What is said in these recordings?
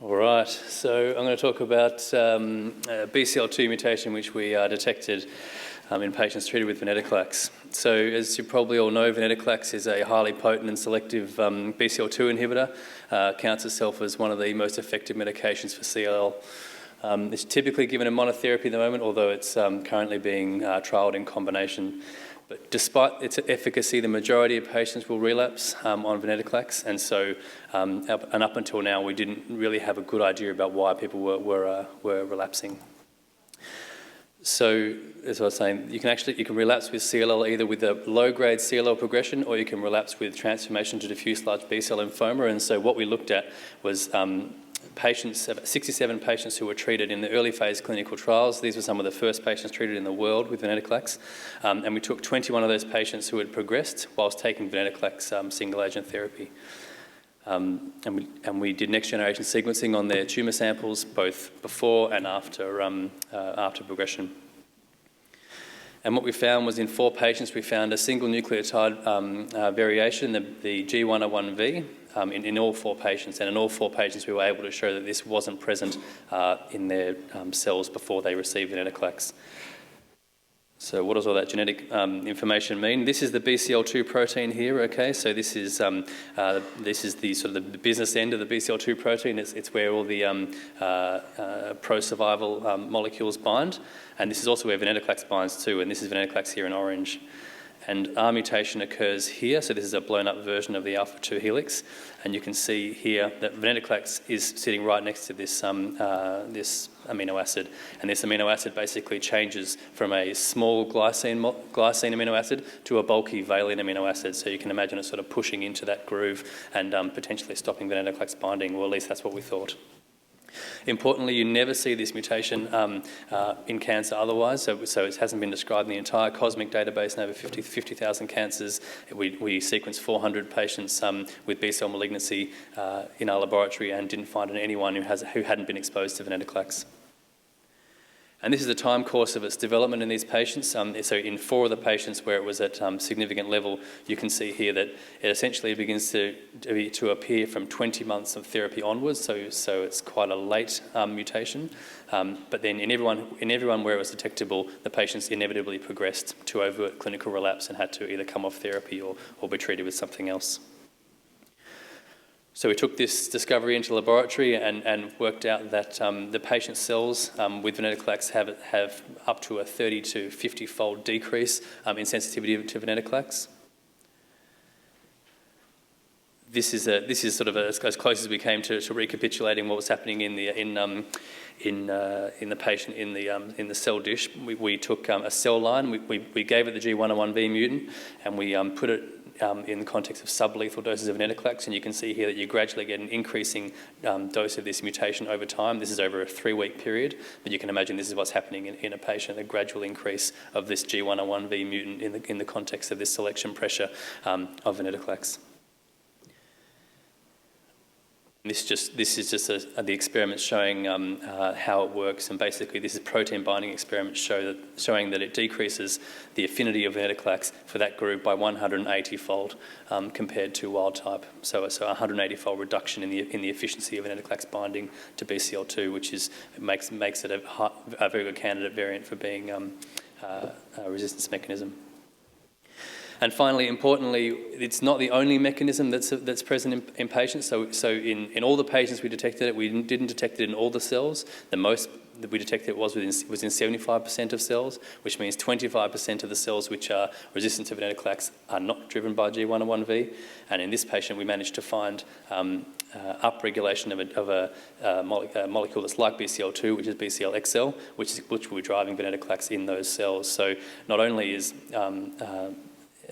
All right, so I'm going to talk about BCL2 mutation, which we detected in patients treated with venetoclax. So as you probably all know, venetoclax is a highly potent and selective BCL2 inhibitor. Counts itself as one of the most effective medications for CLL. It's typically given in monotherapy at the moment, although it's currently being trialled in combination. But despite its efficacy, the majority of patients will relapse on venetoclax, and so up until now, we didn't really have a good idea about why people were relapsing. So, as I was saying, you can relapse with CLL either with a low-grade CLL progression, or you can relapse with transformation to diffuse large B-cell lymphoma. And so, what we looked at was 67 patients who were treated in the early phase clinical trials. These were some of the first patients treated in the world with venetoclax. And we took 21 of those patients who had progressed whilst taking venetoclax single agent therapy. And we did next generation sequencing on their tumour samples, both before and after progression. And what we found was in 4 patients, we found a single nucleotide variation, the G101V, in all 4 patients. And in all 4 patients, we were able to show that this wasn't present in their cells before they received venetoclax. So what does all that genetic information mean? This is the BCL2 protein here, okay? So this is the sort of the business end of the BCL2 protein. It's where all the pro-survival molecules bind. And this is also where venetoclax binds too, and this is venetoclax here in orange. And our mutation occurs here, so this is a blown up version of the alpha-2 helix. And you can see here that venetoclax is sitting right next to this amino acid. And this amino acid basically changes from a small glycine amino acid to a bulky valine amino acid. So you can imagine it sort of pushing into that groove and potentially stopping venetoclax binding, or at least that's what we thought. Importantly, you never see this mutation in cancer otherwise, so it hasn't been described in the entire COSMIC database in over 50,000 cancers. We sequenced 400 patients with B-cell malignancy in our laboratory and didn't find anyone who hadn't been exposed to venetoclax. And this is the time course of its development in these patients. So in 4 of the patients where it was at significant level, you can see here that it essentially begins to appear from 20 months of therapy onwards. So it's quite a late mutation. But then in everyone where it was detectable, the patients inevitably progressed to overt clinical relapse and had to either come off therapy or be treated with something else. So we took this discovery into the laboratory and worked out that the patient cells with venetoclax have up to a 30 to 50-fold decrease in sensitivity to venetoclax. This is sort of as close as we came to recapitulating what was happening in the patient in the cell dish. We took a cell line. We gave it the G101V mutant, and we put it in the context of sublethal doses of venetoclax, and you can see here that you gradually get an increasing dose of this mutation over time. This is over a 3-week period, but you can imagine this is what's happening in a patient, a gradual increase of this G101V mutant in the context of this selection pressure of venetoclax. This is just the experiment showing how it works, and basically this is protein binding experiments showing that it decreases the affinity of venetoclax for that group by 180-fold compared to wild type. So a 180-fold reduction in the efficiency of venetoclax binding to BCL2, which makes it a very good candidate variant for being a resistance mechanism. And finally, importantly, it's not the only mechanism that's present in patients. So in all the patients we detected it, we didn't detect it in all the cells. The most that we detected was in 75% of cells, which means 25% of the cells which are resistant to venetoclax are not driven by G101V. And in this patient, we managed to find upregulation of a molecule that's like BCL2, which is BCL-XL, which will be driving venetoclax in those cells. So not only is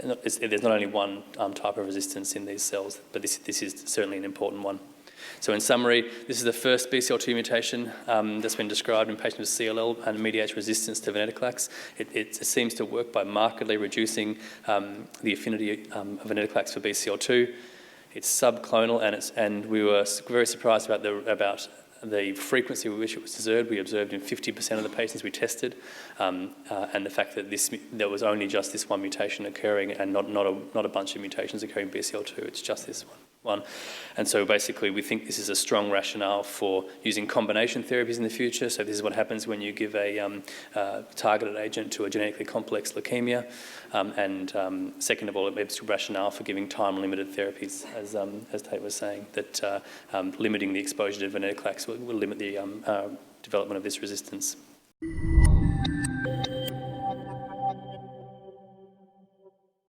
there's not only one type of resistance in these cells, but this is certainly an important one. So in summary, this is the first BCL2 mutation that's been described in patients with CLL and mediates resistance to venetoclax. It seems to work by markedly reducing the affinity of venetoclax for BCL2. It's subclonal, and we were very surprised about the frequency with which it was observed. We observed in 50% of the patients we tested, and the fact that there was only just this one mutation occurring and not a bunch of mutations occurring in BCL2. It's just this one. one. And so basically we think this is a strong rationale for using combination therapies in the future. So this is what happens when you give a targeted agent to a genetically complex leukemia. Second of all, it leads to rationale for giving time-limited therapies, as Tate was saying, that limiting the exposure to venetoclax will limit the development of this resistance.